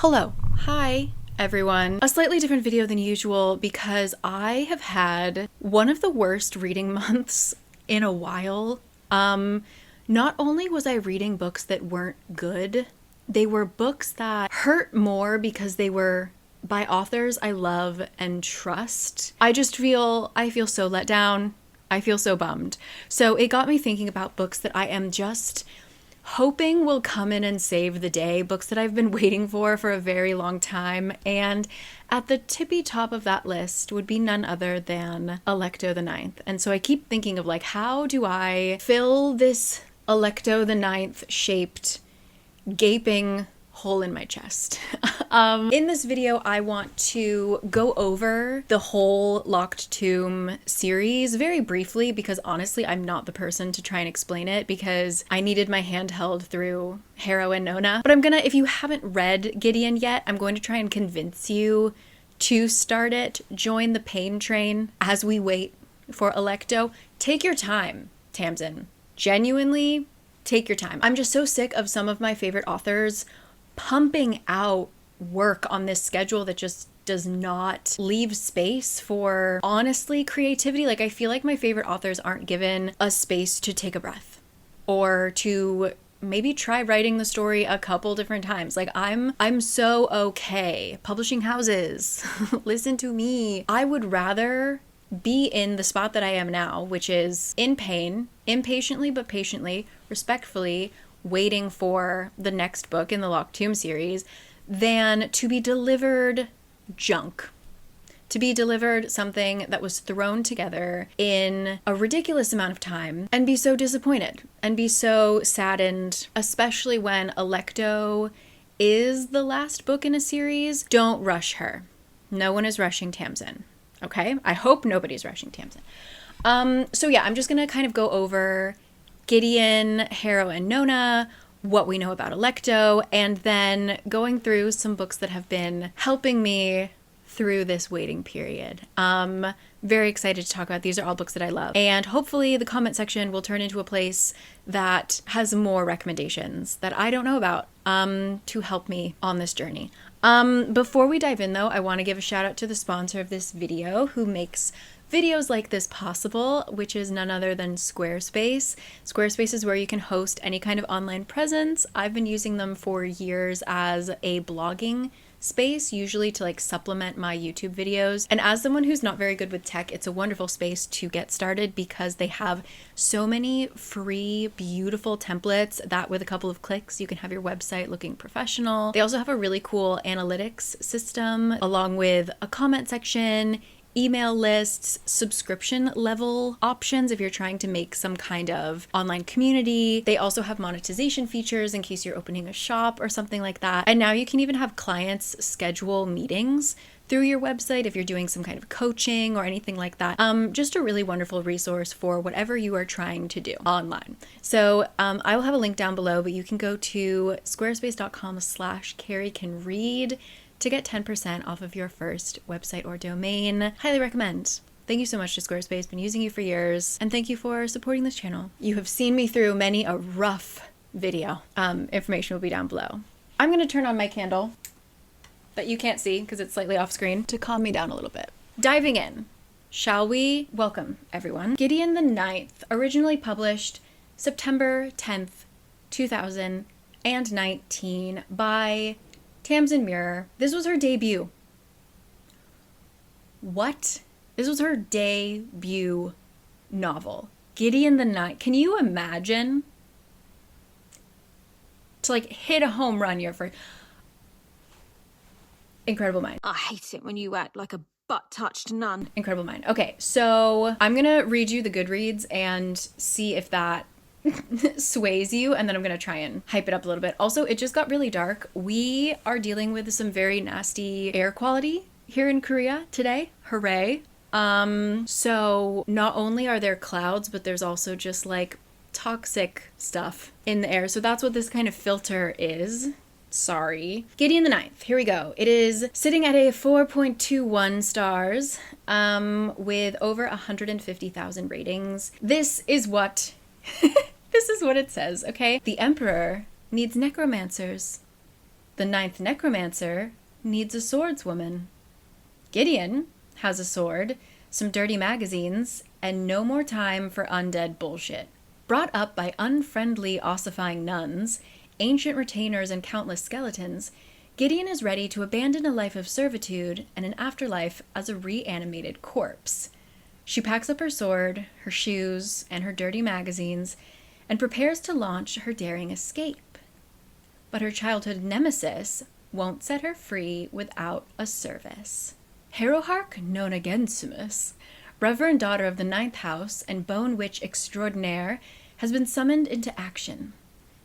Hello. Hi, everyone. A slightly different video than usual because I have had one of the worst reading months in a while. Not only was I reading books that weren't good, they were books that hurt more because they were by authors I love and trust. I feel so let down. I feel so bummed. So it got me thinking about books that I am just hoping will come in and save the day, books that I've been waiting for a very long time. And at the tippy top of that list would be none other than Alecto the Ninth. And so I keep thinking of how do I fill this Alecto the Ninth shaped gaping hole in my chest. In this video, I want to go over the whole Locked Tomb series very briefly because honestly, I'm not the person to try and explain it because I needed my hand held through Harrow and Nona. But if you haven't read Gideon yet, I'm going to try and convince you to start it. Join the pain train as we wait for Alecto. Take your time, Tamsyn. Genuinely, take your time. I'm just so sick of some of my favorite authors pumping out work on this schedule that just does not leave space for, honestly, creativity. I feel like my favorite authors aren't given a space to take a breath or to maybe try writing the story a couple different times. I'm so okay. Publishing houses, listen to me. I would rather be in the spot that I am now, which is in pain, impatiently but patiently, respectfully, waiting for the next book in the Locked Tomb series, than to be delivered junk. To be delivered something that was thrown together in a ridiculous amount of time and be so disappointed and be so saddened, especially when Alecto is the last book in a series. Don't rush her. No one is rushing Tamsyn. Okay? I hope nobody's rushing Tamsyn. So yeah, I'm just gonna kind of go over Gideon, Harrow, and Nona, what we know about Alecto, and then going through some books that have been helping me through this waiting period. Very excited to talk about. These are all books that I love. And hopefully the comment section will turn into a place that has more recommendations that I don't know about to help me on this journey. Before we dive in though, I want to give a shout out to the sponsor of this video who makes videos like this possible, which is none other than Squarespace. Squarespace is where you can host any kind of online presence. I've been using them for years as a blogging space, usually to supplement my YouTube videos. And as someone who's not very good with tech, it's a wonderful space to get started because they have so many free, beautiful templates that with a couple of clicks, you can have your website looking professional. They also have a really cool analytics system along with a comment section, email lists, subscription level options if you're trying to make some kind of online community. They also have monetization features in case you're opening a shop or something like that. And now you can even have clients schedule meetings through your website if you're doing some kind of coaching or anything like that. Just a really wonderful resource for whatever you are trying to do online. So I will have a link down below, but you can go to squarespace.com/caricanread to get 10% off of your first website or domain. Highly recommend. Thank you so much to Squarespace. Been using you for years. And thank you for supporting this channel. You have seen me through many a rough video. Information will be down below. I'm going to turn on my candle that you can't see because it's slightly off screen to calm me down a little bit. Diving in, shall we? Welcome, everyone. Gideon the Ninth, originally published September 10th, 2019 by Tamsyn Muir. This was her debut. What? This was her debut novel. Gideon the Ninth. Can you imagine? To hit a home run your first. Incredible Mind. I hate it when you act like a butt-touched nun. Incredible Mind. Okay, so I'm gonna read you the Goodreads and see if that sways you, and then I'm gonna try and hype it up a little bit. Also, it just got really dark. We are dealing with some very nasty air quality here in Korea today. Hooray. So not only are there clouds, but there's also just toxic stuff in the air. So that's what this kind of filter is. Sorry. Gideon the Ninth. Here we go. It is sitting at a 4.21 stars with over 150,000 ratings. This is what this is what it says, okay? The Emperor needs necromancers. The ninth necromancer needs a swordswoman. Gideon has a sword, some dirty magazines, and no more time for undead bullshit. Brought up by unfriendly ossifying nuns, ancient retainers, and countless skeletons, Gideon is ready to abandon a life of servitude and an afterlife as a reanimated corpse. She packs up her sword, her shoes, and her dirty magazines, and prepares to launch her daring escape. But her childhood nemesis won't set her free without a service. Harrowhark Nona Gensumus, Reverend Daughter of the Ninth House and Bone Witch Extraordinaire, has been summoned into action.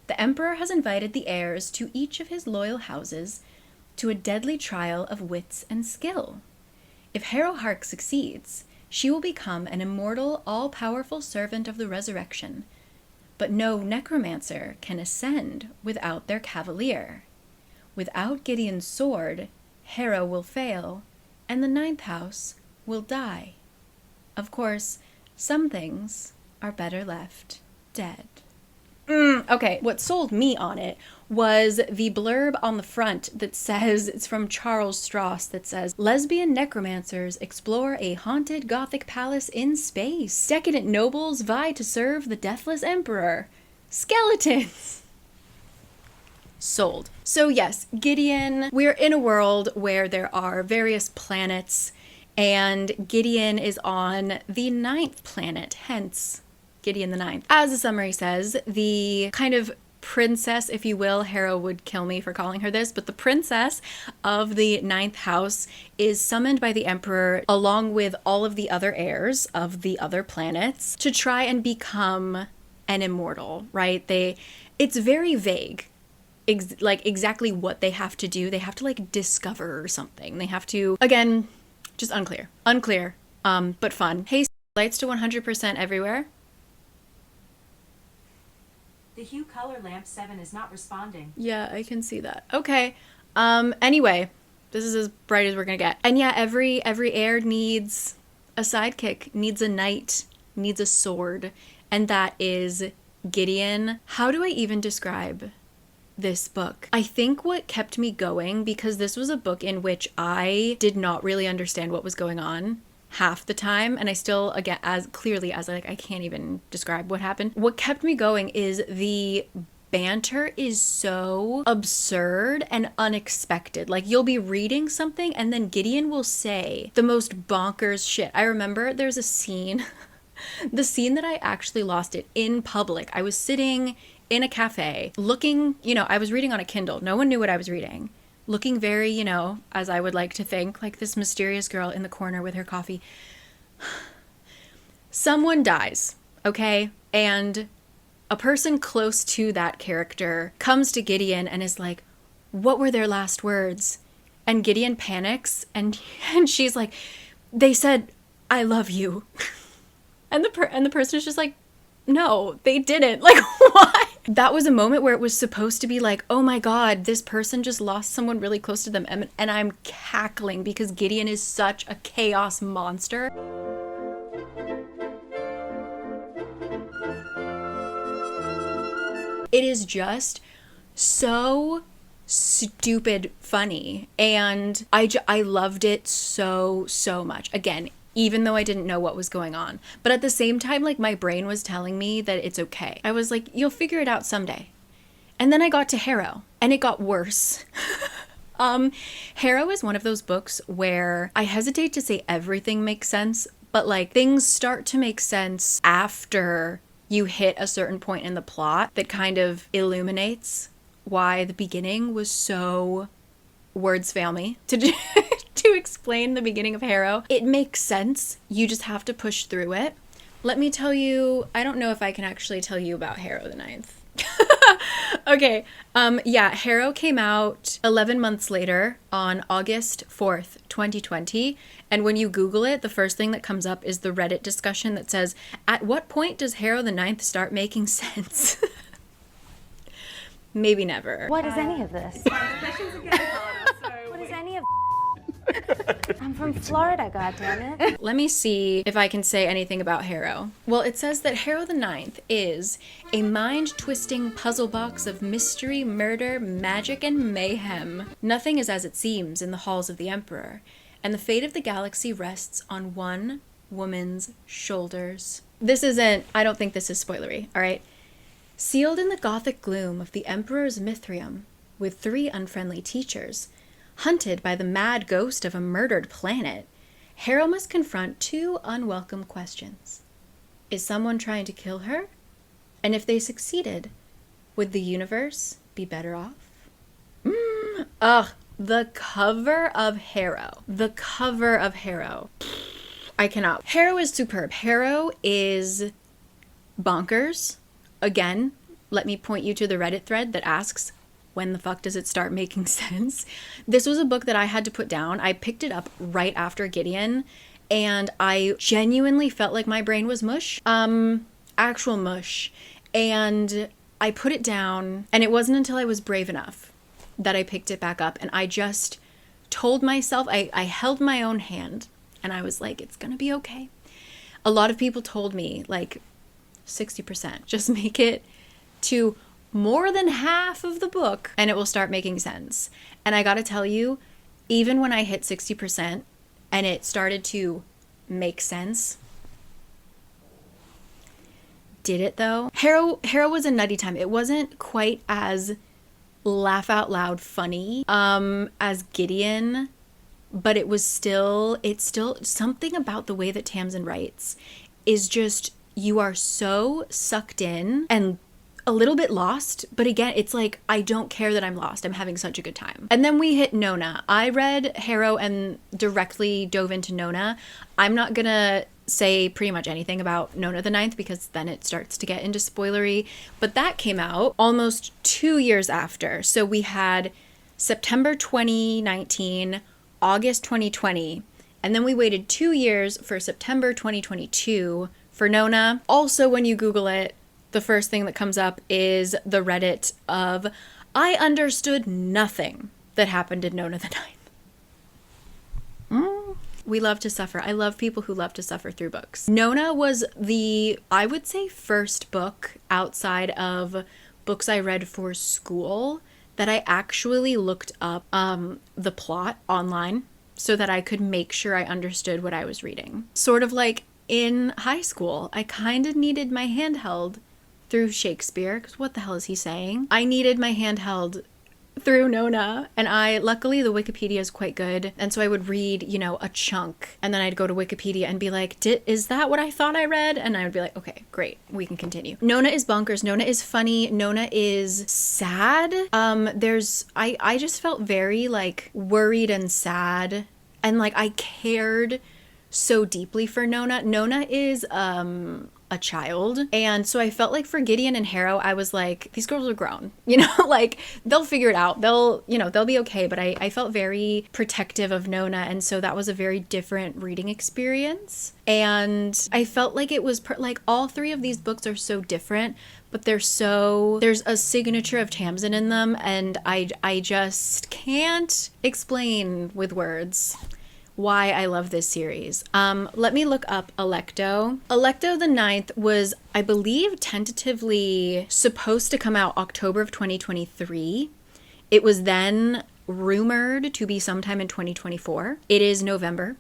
The Emperor has invited the heirs to each of his loyal houses to a deadly trial of wits and skill. If Harrowhark succeeds, she will become an immortal, all-powerful servant of the resurrection. But no necromancer can ascend without their cavalier. Without Gideon's sword, Harrow will fail, and the Ninth House will die. Of course, some things are better left dead. Okay, what sold me on it was the blurb on the front that says, it's from Charles Stross, that says, lesbian necromancers explore a haunted Gothic palace in space. Decadent nobles vie to serve the deathless emperor. Skeletons! Sold. So yes, Gideon, we're in a world where there are various planets, and Gideon is on the 9th planet, hence Gideon the Ninth. As the summary says, the kind of princess, if you will, Harrow would kill me for calling her this, but the princess of the 9th house is summoned by the emperor along with all of the other heirs of the other planets to try and become an immortal, right? It's very vague. Exactly what they have to do. They have to discover or something. They have to, again, just unclear, but fun. Hey, lights to 100% everywhere. The hue color lamp 7 is not responding. Yeah, I can see that. Okay. Anyway, this is as bright as we're gonna get. And yeah, every heir needs a sidekick, needs a knight, needs a sword, and that is Gideon. How do I even describe this book? I think what kept me going, because this was a book in which I did not really understand what was going on half the time, and I still, again, as clearly as I can't even describe what happened. What kept me going is the banter is so absurd and unexpected. You'll be reading something and then Gideon will say the most bonkers shit. I remember there's a scene, the scene that I actually lost it in public. I was sitting in a cafe looking, I was reading on a Kindle. No one knew what I was reading. Looking very, as I would like to think, like this mysterious girl in the corner with her coffee. Someone dies, okay? And a person close to that character comes to Gideon and is like, what were their last words? And Gideon panics and she's like, they said, I love you. And the person is just like, no, they didn't. Why? That was a moment where it was supposed to be like, oh my God, this person just lost someone really close to them. And I'm cackling because Gideon is such a chaos monster. It is just so stupid funny. And I loved it so much. Again, even though I didn't know what was going on. But at the same time, my brain was telling me that it's okay. I was like, you'll figure it out someday. And then I got to Harrow, and it got worse. Harrow is one of those books where I hesitate to say everything makes sense, but things start to make sense after you hit a certain point in the plot that kind of illuminates why the beginning was so... Words fail me to explain the beginning of Harrow. It makes sense. You just have to push through it. Let me tell you, I don't know if I can actually tell you about Harrow the Ninth. Okay. Harrow came out 11 months later on August 4th, 2020. And when you Google it, the first thing that comes up is the Reddit discussion that says, at what point does Harrow the Ninth start making sense? Maybe never. What is any of this? Questions are getting harder, so... What is any of I'm from Florida, goddammit. Let me see if I can say anything about Harrow. Well, it says that Harrow the Ninth is a mind-twisting puzzle box of mystery, murder, magic, and mayhem. Nothing is as it seems in the halls of the Emperor, and the fate of the galaxy rests on one woman's shoulders. I don't think this is spoilery, all right? Sealed in the gothic gloom of the Emperor's Mithrium, with 3 unfriendly teachers, hunted by the mad ghost of a murdered planet, Harrow must confront 2 unwelcome questions. Is someone trying to kill her? And if they succeeded, would the universe be better off? The cover of Harrow. The cover of Harrow. I cannot. Harrow is superb. Harrow is bonkers. Again, let me point you to the Reddit thread that asks, when the fuck does it start making sense? This was a book that I had to put down. I picked it up right after Gideon, and I genuinely felt like my brain was mush. Actual mush. And I put it down, and it wasn't until I was brave enough that I picked it back up, and I just told myself, I held my own hand, and I was like, it's gonna be okay. A lot of people told me, like, 60%. Just make it to more than half of the book and it will start making sense. And I gotta tell you, even when I hit 60% and it started to make sense, did it though? Harrow was a nutty time. It wasn't quite as laugh out loud funny as Gideon, but it's still something about the way that Tamsyn writes is just, you are so sucked in and a little bit lost, but again, it's like, I don't care that I'm lost. I'm having such a good time. And then we hit Nona. I read Harrow and directly dove into Nona. I'm not gonna say pretty much anything about Nona the Ninth because then it starts to get into spoilery, but that came out almost 2 years after. So we had September 2019, August 2020, and then we waited 2 years for September 2022 for Nona. Also, when you Google it, the first thing that comes up is the Reddit of, I understood nothing that happened in Nona the Ninth. We love to suffer. I love people who love to suffer through books. Nona was the, I would say, first book outside of books I read for school that I actually looked up the plot online so that I could make sure I understood what I was reading. Sort of like in high school, I kind of needed my hand held through Shakespeare, because what the hell is he saying? I needed my hand held through Nona, and luckily the Wikipedia is quite good, and so I would read, a chunk, and then I'd go to Wikipedia and be like, is that what I thought I read? And I would be like, okay, great, we can continue. Nona is bonkers, Nona is funny, Nona is sad. I just felt very, worried and sad, and, I cared so deeply for Nona. Nona is, a child, and so I felt like for Gideon and Harrow, I was like, these girls are grown, they'll figure it out, they'll be okay, but I felt very protective of Nona, and so that was a very different reading experience, and I felt like it was all 3 of these books are so different, but there's a signature of Tamsyn in them, and I just can't explain with words why I love this series. Let me look up Alecto. Alecto the Ninth was, I believe, tentatively supposed to come out October of 2023. It was then rumored to be sometime in 2024. It is November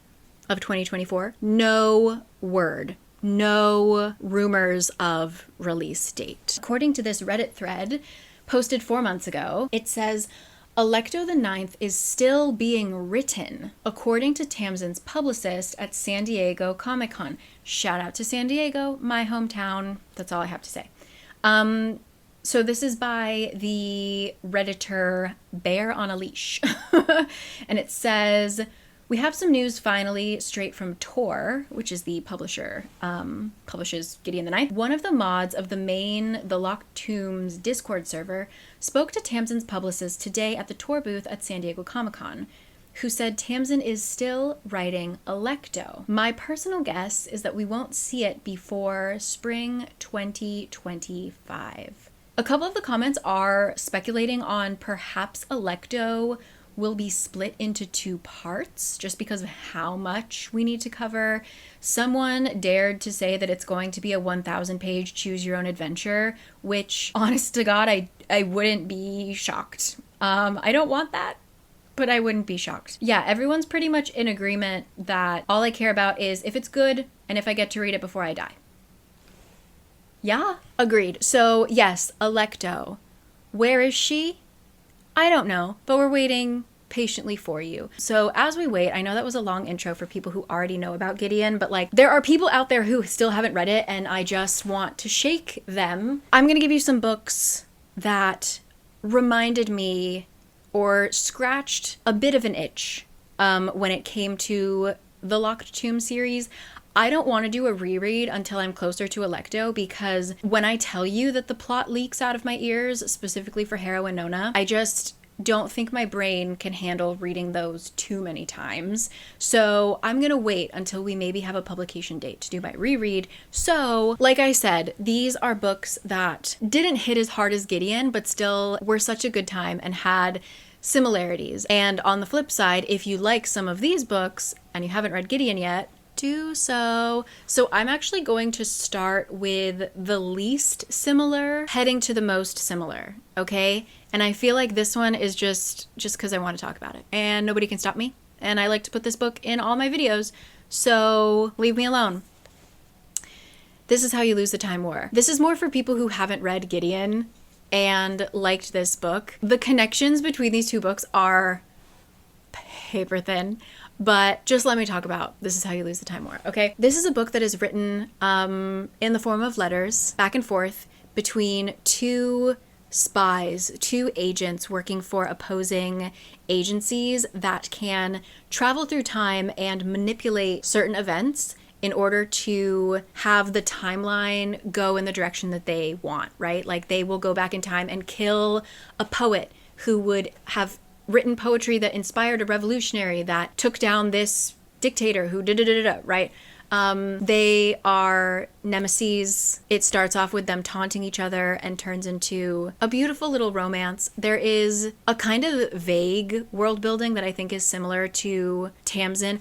of 2024. No word. No rumors of release date. According to this Reddit thread posted 4 months ago, it says, Alecto the Ninth is still being written, according to Tamsyn's publicist at San Diego Comic-Con. Shout out to San Diego, my hometown. That's all I have to say. So this is by the Redditor Bear on a Leash. And it says, we have some news finally straight from Tor, which is the publisher, publishes Gideon the Ninth. One of the mods of the Locked Tombs Discord server spoke to Tamsyn's publicist today at the Tor booth at San Diego Comic-Con, who said Tamsyn is still writing Alecto. My personal guess is that we won't see it before spring 2025. A couple of the comments are speculating on perhaps Alecto will be split into 2 parts just because of how much we need to cover. Someone dared to say that it's going to be a 1,000-page choose your own adventure, which, honest to God, I wouldn't be shocked. I don't want that, but I wouldn't be shocked. Yeah, everyone's pretty much in agreement that all I care about is if it's good and if I get to read it before I die. Yeah, agreed. So yes, Alecto. Where is she? I don't know, but we're waiting patiently for you. So as we wait, I know that was a long intro for people who already know about Gideon, but like there are people out there who still haven't read it and I just want to shake them. I'm gonna give you some books that reminded me or scratched a bit of an itch when it came to the Locked Tomb series. I don't want to do a reread until I'm closer to Alecto, because when I tell you that the plot leaks out of my ears, specifically for Harrow and Nona, I just don't think my brain can handle reading those too many times. So I'm gonna wait until we maybe have a publication date to do my reread. So, like I said, these are books that didn't hit as hard as Gideon, but still were such a good time and had similarities. And on the flip side, if you like some of these books and you haven't read Gideon yet, do so. So I'm actually going to start with the least similar, heading to the most similar, okay? And I feel like this one is just because I want to talk about it. And nobody can stop me. And I like to put this book in all my videos, so leave me alone. This Is How You Lose the Time War. This is more for people who haven't read Gideon and liked this book. The connections between these 2 books are paper thin. But just let me talk about This Is How You Lose the Time War, okay? This is a book that is written in the form of letters, back and forth, between 2 spies, 2 agents working for opposing agencies that can travel through time and manipulate certain events in order to have the timeline go in the direction that they want, right? Like they will go back in time and kill a poet who would have written poetry that inspired a revolutionary that took down this dictator who right? They are nemeses. It starts off with them taunting each other and turns into a beautiful little romance. There is a kind of vague world building that I think is similar to Tamsyn.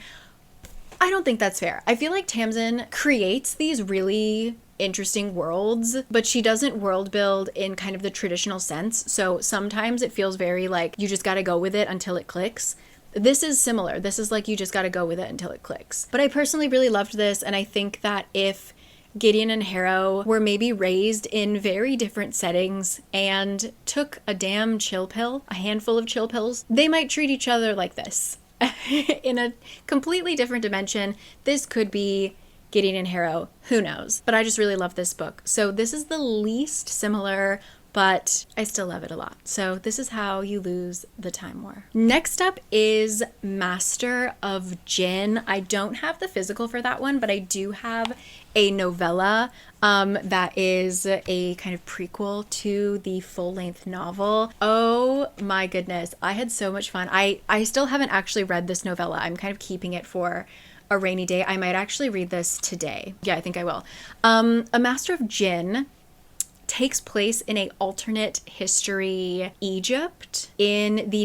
I don't think that's fair. I feel like Tamsyn creates these really interesting worlds, but she doesn't world build in kind of the traditional sense. So sometimes it feels very like you just got to go with it until it clicks. This is similar. This is like you just got to go with it until it clicks. But I personally really loved this, and I think that if Gideon and Harrow were maybe raised in very different settings and took a damn chill pill, a handful of chill pills, they might treat each other like this. In a completely different dimension, this could be Gideon and Harrow, who knows? But I just really love this book. So this is the least similar, but I still love it a lot. So This Is How You Lose the Time War. Next up is Master of Djinn. I don't have the physical for that one, but I do have a novella that is a kind of prequel to the full-length novel. Oh my goodness, I had so much fun. I still haven't actually read this novella. I'm kind of keeping it for a rainy day. I might actually read this today. Yeah, I think I will. A Master of Djinn takes place in a alternate history Egypt in the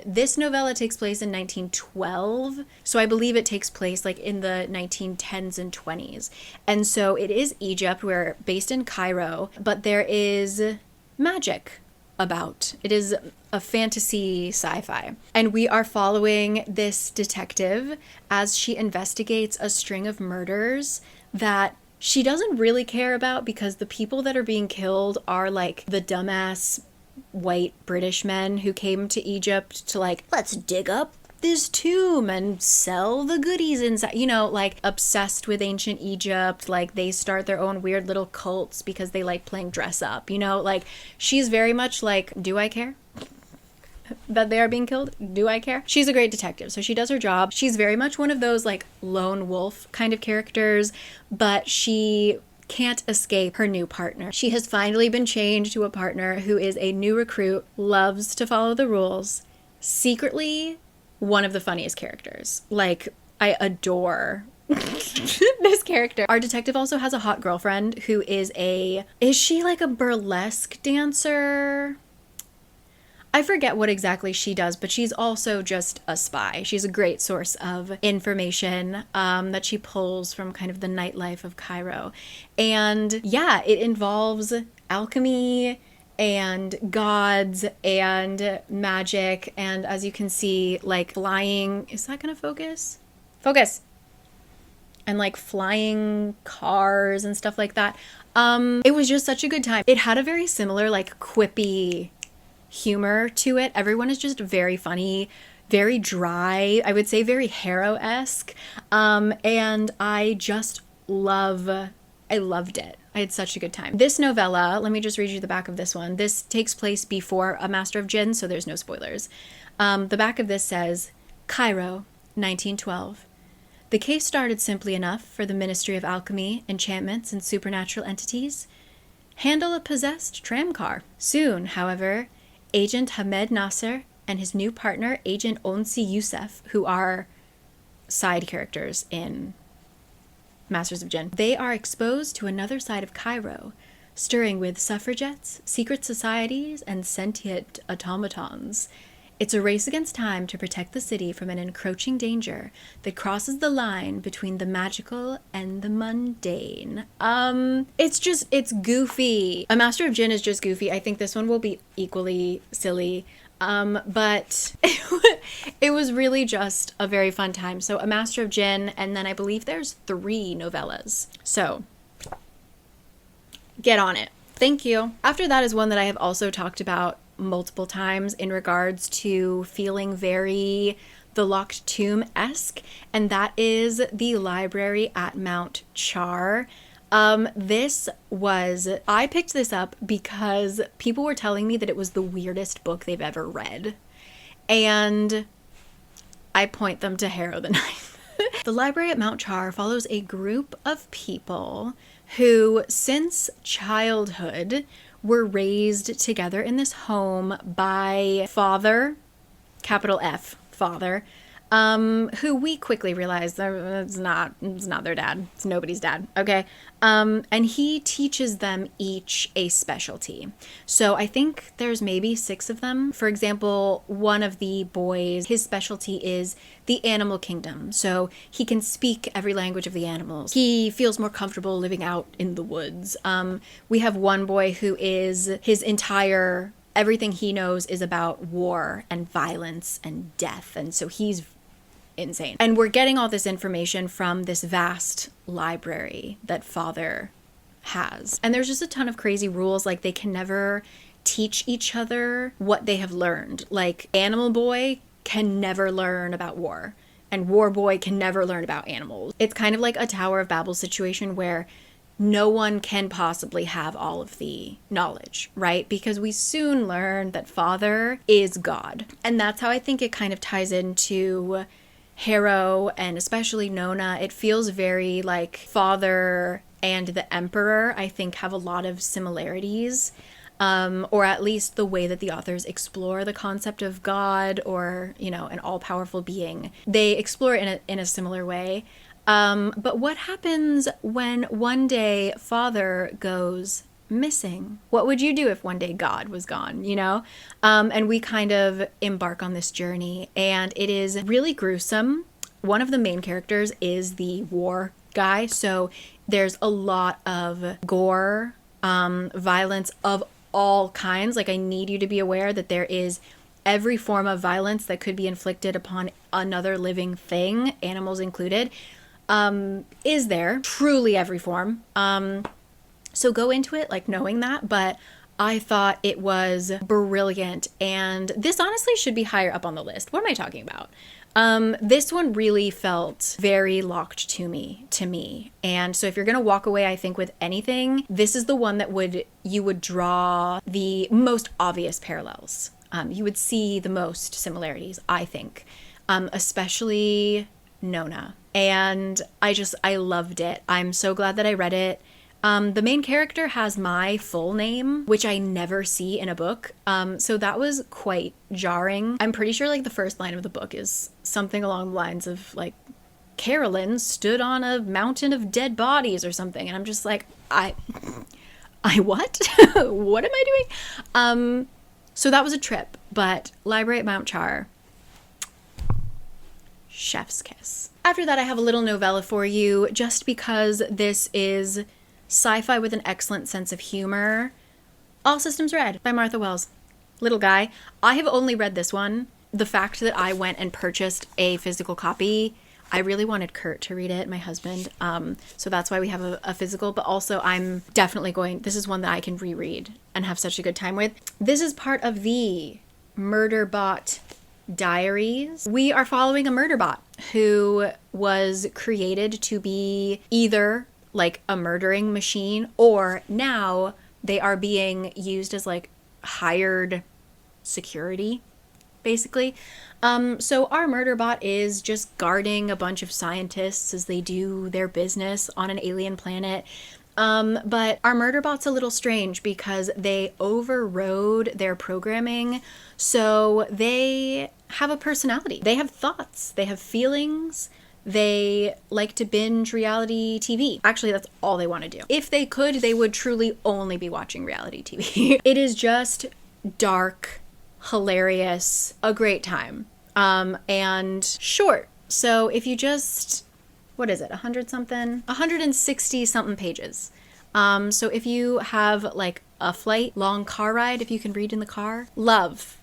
this novella takes place in 1912. So I believe it takes place like in the 1910s and 20s. And so it is Egypt. We're based in Cairo, but there is magic about. It is a fantasy sci-fi. And we are following this detective as she investigates a string of murders that she doesn't really care about, because the people that are being killed are like the dumbass white British men who came to Egypt to like, let's dig up this tomb and sell the goodies inside, you know, like obsessed with ancient Egypt. Like they start their own weird little cults because they like playing dress up, you know, like she's very much like, do I care that they are being killed? Do I care? She's a great detective, so she does her job. She's very much one of those like lone wolf kind of characters, but she can't escape her new partner. She has finally been changed to a partner who is a new recruit, loves to follow the rules, secretly one of the funniest characters. Like, I adore this character. Our detective also has a hot girlfriend who is she like a burlesque dancer? I forget what exactly she does, but she's also just a spy. She's a great source of information that she pulls from kind of the nightlife of Cairo. And yeah, it involves alchemy and gods and magic. And as you can see, like flying, is that gonna focus? Focus! And like flying cars and stuff like that. It was just such a good time. It had a very similar like quippy humor to it. Everyone is just very funny, very dry, I would say very harrow-esque. And I loved it. I had such a good time. This novella, let me just read you the back of this one. This takes place before A Master of Djinn, so there's no spoilers. The back of this says, Cairo, 1912. The case started simply enough for the Ministry of Alchemy, Enchantments, and Supernatural Entities. Handle a possessed tram car. Soon, however, Agent Hamed Nasser and his new partner, Agent Onsi Youssef, who are side characters in Masters of Djinn, they are exposed to another side of Cairo, stirring with suffragettes, secret societies, and sentient automatons. It's a race against time to protect the city from an encroaching danger that crosses the line between the magical and the mundane. It's goofy. A Master of Djinn is just goofy. I think this one will be equally silly. But it was really just a very fun time. So A Master of Djinn, and then I believe there's 3 novellas. So get on it. Thank you. After that is one that I have also talked about multiple times in regards to feeling very The Locked Tomb-esque, and that is The Library at Mount Char. I picked this up because people were telling me that it was the weirdest book they've ever read, and I point them to Harrow the Ninth. The Library at Mount Char follows a group of people who, since childhood, were raised together in this home by Father, capital F, Father, who we quickly realized it's not their dad. It's nobody's dad, okay? And he teaches them each a specialty. So I think there's maybe 6 of them. For example, one of the boys, his specialty is the animal kingdom. So he can speak every language of the animals. He feels more comfortable living out in the woods. We have one boy who is everything he knows is about war and violence and death. And so he's insane. And we're getting all this information from this vast library that Father has. And there's just a ton of crazy rules, like they can never teach each other what they have learned. Like Animal Boy can never learn about war, and War Boy can never learn about animals. It's kind of like a Tower of Babel situation where no one can possibly have all of the knowledge, right? Because we soon learn that Father is God. And that's how I think it kind of ties into Harrow and especially Nona. It feels very like Father and the Emperor, I think, have a lot of similarities, or at least the way that the authors explore the concept of God or, you know, an all-powerful being. They explore it in a similar way. But what happens when one day Father goes missing? What would you do if one day God was gone, you know? And we kind of embark on this journey, and it is really gruesome. One of the main characters is the war guy, so there's a lot of gore, violence of all kinds. Like, I need you to be aware that there is every form of violence that could be inflicted upon another living thing, animals included, is there. Truly every form. So go into it like knowing that, but I thought it was brilliant, and this honestly should be higher up on the list. What am I talking about? This one really felt very locked to me, and so if you're gonna walk away, I think, with anything, this is the one that you would draw the most obvious parallels. You would see the most similarities, I think, especially Nona, and I loved it. I'm so glad that I read it. The main character has my full name, which I never see in a book. So that was quite jarring. I'm pretty sure like the first line of the book is something along the lines of like, Carolyn stood on a mountain of dead bodies or something. And I'm just like, I what? What am I doing? So that was a trip. But Library at Mount Char, chef's kiss. After that, I have a little novella for you, just because this is sci-fi with an excellent sense of humor. All Systems Red by Martha Wells. Little guy. I have only read this one. The fact that I went and purchased a physical copy, I really wanted Kurt to read it, my husband. So that's why we have a physical, but also I'm definitely this is one that I can reread and have such a good time with. This is part of the Murderbot Diaries. We are following a murderbot who was created to be either like a murdering machine, or now they are being used as like hired security, basically. So our murderbot is just guarding a bunch of scientists as they do their business on an alien planet. But our murderbot's a little strange because they overrode their programming. So they have a personality. They have thoughts. They have feelings. They like to binge reality TV. Actually, that's all they want to do. If they could, they would truly only be watching reality TV. It is just dark, hilarious, a great time, and short. So if you just, what is it, 100 something? 160 something pages. So if you have like a long car ride, if you can read in the car, love.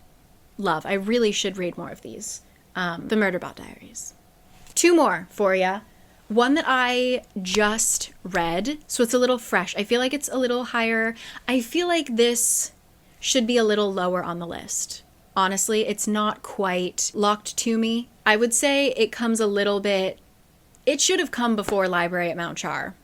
I really should read more of these. The Murderbot Diaries. 2 more for ya. One that I just read, so it's a little fresh. I feel like it's a little higher. I feel like this should be a little lower on the list. Honestly, it's not quite locked to me. I would say it comes a little bit, it should have come before Library at Mount Char.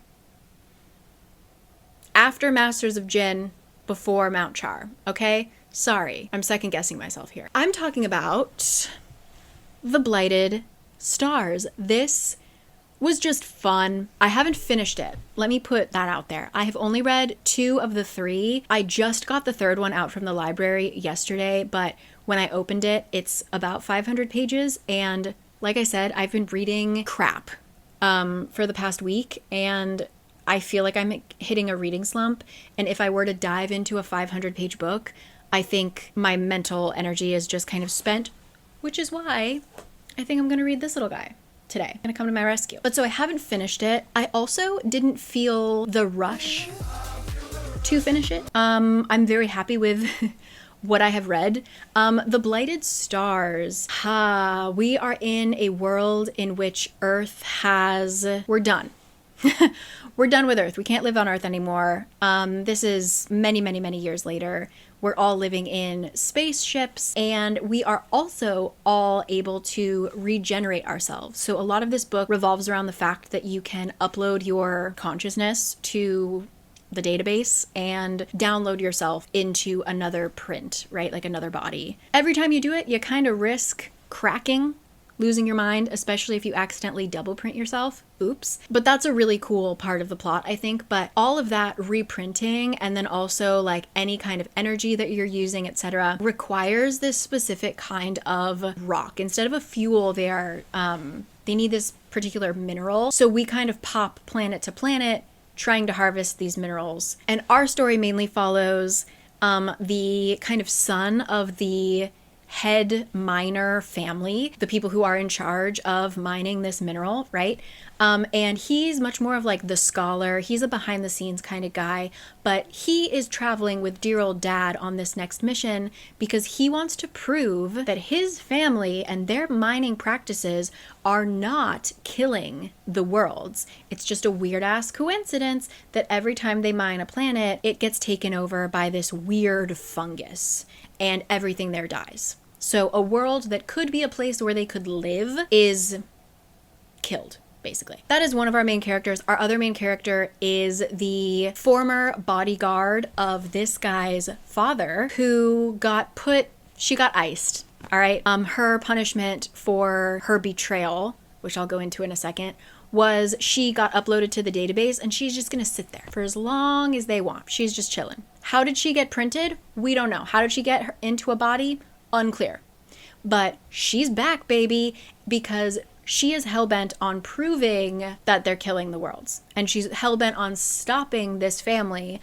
After Masters of Djinn, before Mount Char, okay? Sorry, I'm second guessing myself here. I'm talking about The Blighted Stars. This was just fun. I haven't finished it. Let me put that out there. I have only read 2 of the 3. I just got the 3rd one out from the library yesterday, but when I opened it, it's about 500 pages. And like I said, I've been reading crap for the past week, and I feel like I'm hitting a reading slump. And if I were to dive into a 500-page book, I think my mental energy is just kind of spent, which is why I think I'm going to read this little guy today. Going to come to my rescue. But so I haven't finished it. I also didn't feel the rush to finish it. I'm very happy with what I have read. The Blighted Stars. We are in a world in which Earth we're done. We're done with Earth. We can't live on Earth anymore. This is many, many, many years later. We're all living in spaceships, and we are also all able to regenerate ourselves. So a lot of this book revolves around the fact that you can upload your consciousness to the database and download yourself into another print, right? Like another body. Every time you do it, you kind of risk cracking, losing your mind, especially if you accidentally double print yourself. Oops. But that's a really cool part of the plot, I think. But all of that reprinting, and then also like any kind of energy that you're using, etc., requires this specific kind of rock. Instead of a fuel, they need this particular mineral. So we kind of pop planet to planet trying to harvest these minerals. And our story mainly follows the kind of son of the head miner family, the people who are in charge of mining this mineral, right? And he's much more of like the scholar. He's a behind the scenes kind of guy, but he is traveling with dear old dad on this next mission because he wants to prove that his family and their mining practices are not killing the worlds. It's just a weird ass coincidence that every time they mine a planet, it gets taken over by this weird fungus and everything there dies. So a world that could be a place where they could live is killed, basically. That is one of our main characters. Our other main character is the former bodyguard of this guy's father who she got iced, all right? Her punishment for her betrayal, which I'll go into in a second, was she got uploaded to the database and she's just gonna sit there for as long as they want. She's just chilling. How did she get printed? We don't know. How did she get into a body? Unclear. But she's back, baby, because she is hellbent on proving that they're killing the worlds. And she's hellbent on stopping this family,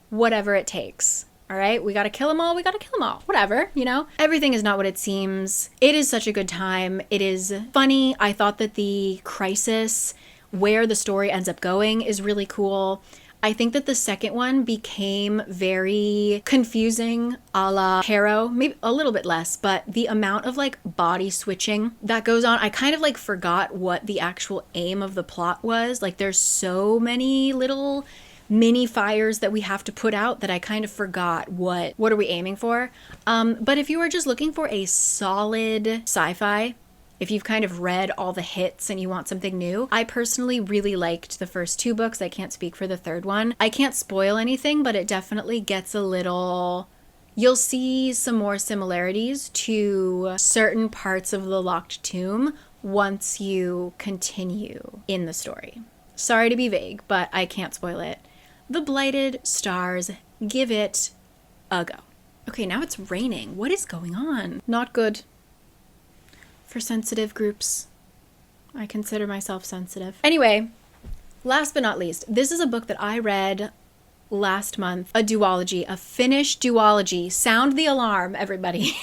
whatever it takes. All right, we gotta kill them all, we gotta kill them all. Whatever, you know? Everything is not what it seems. It is such a good time. It is funny. I thought that the crisis, where the story ends up going, is really cool. I think that the second one became very confusing, a la Harrow, maybe a little bit less, but the amount of like body switching that goes on, I kind of like forgot what the actual aim of the plot was. Like there's so many little mini fires that we have to put out that I kind of forgot what are we aiming for. But if you are just looking for a solid sci-fi, if you've kind of read all the hits and you want something new, I personally really liked the first 2 books. I can't speak for the third one. I can't spoil anything, but it definitely gets a little... You'll see some more similarities to certain parts of the Locked Tomb once you continue in the story. Sorry to be vague, but I can't spoil it. The Blighted Stars, give it a go. Okay, now it's raining. What is going on? Not good. For sensitive groups. I consider myself sensitive. Anyway, last but not least, this is a book that I read last month. A duology, a finished duology. Sound the alarm, everybody.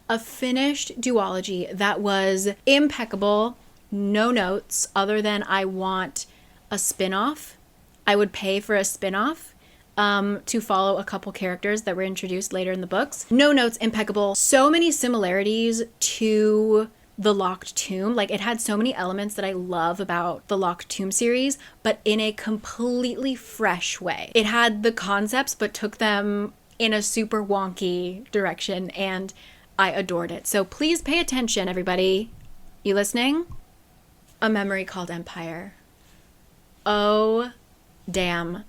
A finished duology that was impeccable. No notes other than I want a spin-off. I would pay for a spin-off to follow a couple characters that were introduced later in the books. No notes, impeccable. So many similarities to the Locked Tomb. Like, it had so many elements that I love about the Locked Tomb series, but in a completely fresh way. It had the concepts, but took them in a super wonky direction, and I adored it. So please pay attention, everybody. You listening? A Memory Called Empire. Oh, damn.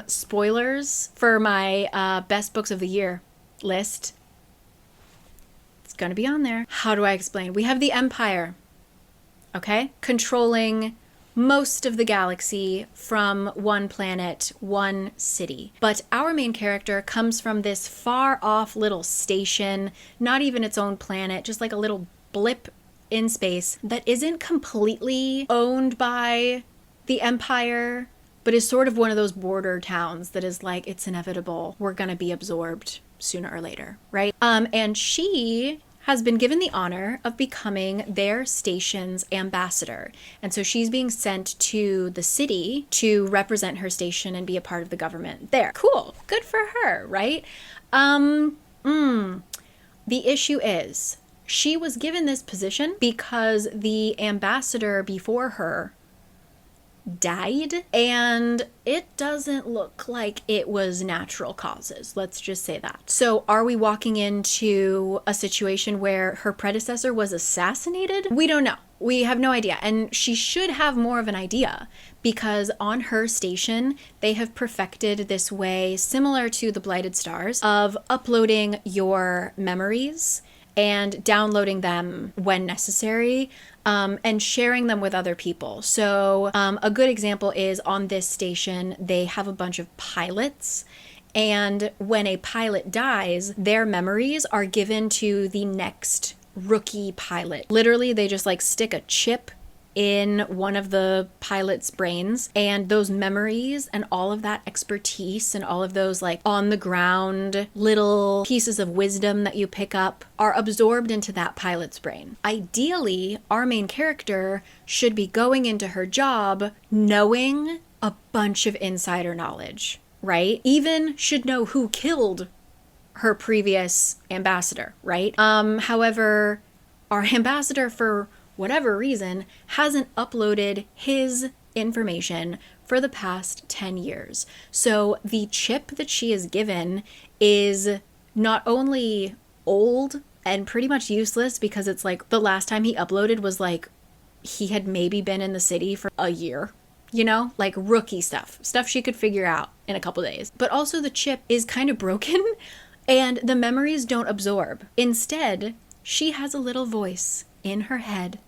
Spoilers for my best books of the year list. It's gonna be on there. How do I explain? We have the Empire, okay? Controlling most of the galaxy from one planet, one city. But our main character comes from this far off little station, not even its own planet, just like a little blip in space that isn't completely owned by the Empire, but is sort of one of those border towns that is like, it's inevitable. We're gonna be absorbed sooner or later, right? And she has been given the honor of becoming their station's ambassador. And so she's being sent to the city to represent her station and be a part of the government there. Cool, good for her, right? The issue is, she was given this position because the ambassador before her died, and it doesn't look like it was natural causes. Let's just say that. So are we walking into a situation where her predecessor was assassinated? We don't know. We have no idea. And she should have more of an idea, because on her station, they have perfected this way similar to the Blighted Stars of uploading your memories and downloading them when necessary, and sharing them with other people. So a good example is on this station, they have a bunch of pilots, and when a pilot dies, their memories are given to the next rookie pilot. Literally, they just like stick a chip in one of the pilot's brains, and those memories and all of that expertise and all of those like on the ground little pieces of wisdom that you pick up are absorbed into that pilot's brain. Ideally, our main character should be going into her job knowing a bunch of insider knowledge, right? Even should know who killed her previous ambassador, right? However, our ambassador, for whatever reason, hasn't uploaded his information for the past 10 years. So the chip that she is given is not only old and pretty much useless, because it's like the last time he uploaded was like he had maybe been in the city for a year, you know, like rookie stuff she could figure out in a couple days. But also the chip is kind of broken and the memories don't absorb. Instead, she has a little voice in her head.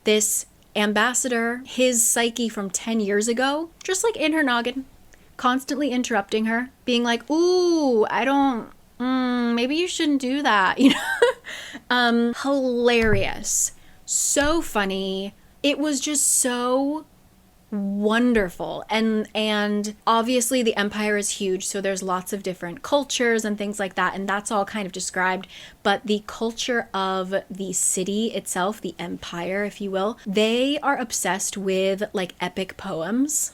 This ambassador, his psyche from 10 years ago, just like in her noggin, constantly interrupting her, being like, ooh, maybe you shouldn't do that, you know? Hilarious. So funny. It was just so wonderful. And obviously the empire is huge, so there's lots of different cultures and things like that, and that's all kind of described. But the culture of the city itself, the empire, if you will, they are obsessed with like epic poems.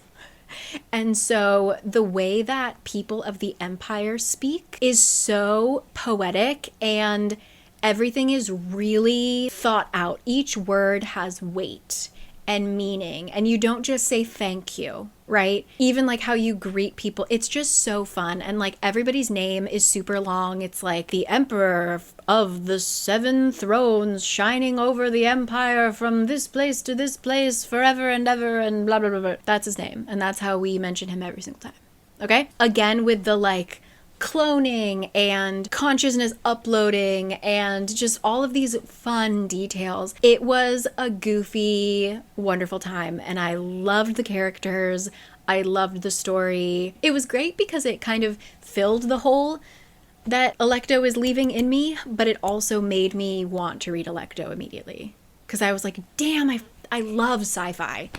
And so the way that people of the empire speak is so poetic, and everything is really thought out. Each word has weight and meaning, and you don't just say thank you, right? Even like how you greet people, it's just so fun. And like everybody's name is super long. It's like the Emperor of the Seven Thrones shining over the empire from this place to this place forever and ever and blah blah blah blah. That's his name, and that's how we mention him every single time. Okay, again with the like cloning and consciousness uploading and just all of these fun details. It was a goofy, wonderful time, and I loved the characters. I loved the story. It was great because it kind of filled the hole that Alecto is leaving in me, but it also made me want to read Alecto immediately because I was like, damn, I love sci-fi,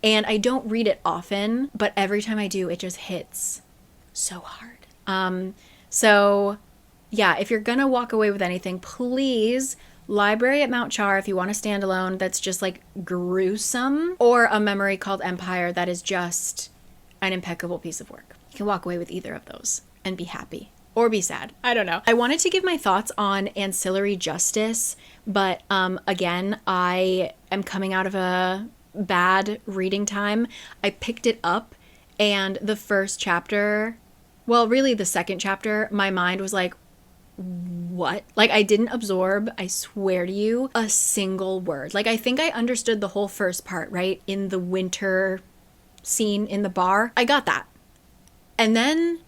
and I don't read it often, but every time I do, it just hits so hard. So yeah, if you're gonna walk away with anything, please, Library at Mount Char if you want a standalone that's just like gruesome, or a memory called Empire that is just an impeccable piece of work. You can walk away with either of those and be happy or be sad. I don't know. I wanted to give my thoughts on Ancillary Justice, but again, I am coming out of a bad reading time. I picked it up, and the first chapter, well, really the second chapter, my mind was like, what? Like I didn't absorb, I swear to you, a single word. Like I think I understood the whole first part, right? In the winter scene in the bar. I got that. And then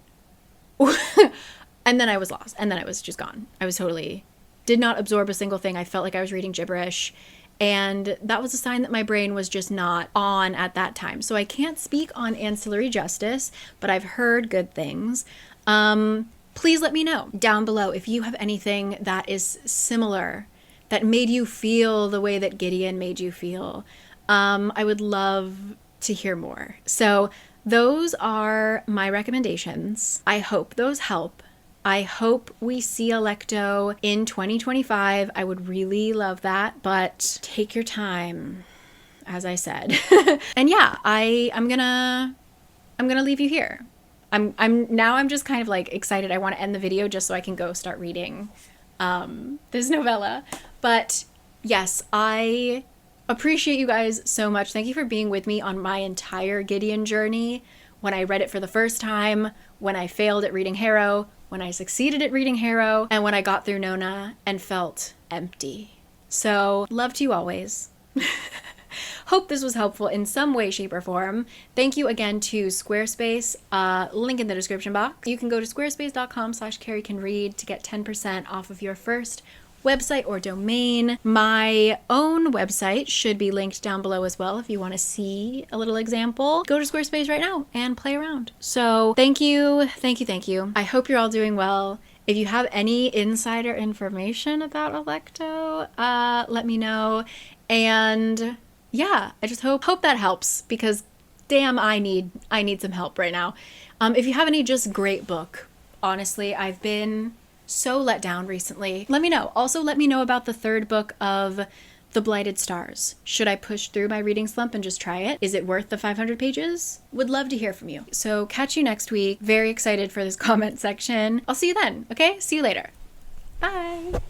and then I was lost. And then I was just gone. I was totally did not absorb a single thing. I felt like I was reading gibberish. And that was a sign that my brain was just not on at that time. So I can't speak on Ancillary Justice, but I've heard good things. Please let me know down below if you have anything that is similar, that made you feel the way that Gideon made you feel. I would love to hear more. So those are my recommendations. I hope those help. I hope we see Alecto in 2025. I would really love that, but take your time, as I said. And yeah, I'm gonna leave you here. I'm just kind of like excited. I want to end the video just so I can go start reading this novella. But yes, I appreciate you guys so much. Thank you for being with me on my entire Gideon journey. When I read it for the first time, when I failed at reading Harrow, when I succeeded at reading Harrow, and when I got through Nona and felt empty. So, love to you always. Hope this was helpful in some way, shape, or form. Thank you again to Squarespace, link in the description box. You can go to squarespace.com/caricanread to get 10% off of your first website or domain. My own website should be linked down below as well if you want to see a little example. Go to Squarespace right now and play around. So thank you. I hope you're all doing well. If you have any insider information about Alecto, let me know. And yeah, I just hope that helps, because damn, I need some help right now. If you have any just great book, honestly, I've been so let down recently. Let me know. Also, let me know about the third book of The Blighted Stars. Should I push through my reading slump and just try it? Is it worth the 500 pages? Would love to hear from you. So catch you next week. Very excited for this comment section. I'll see you then, okay? See you later. Bye.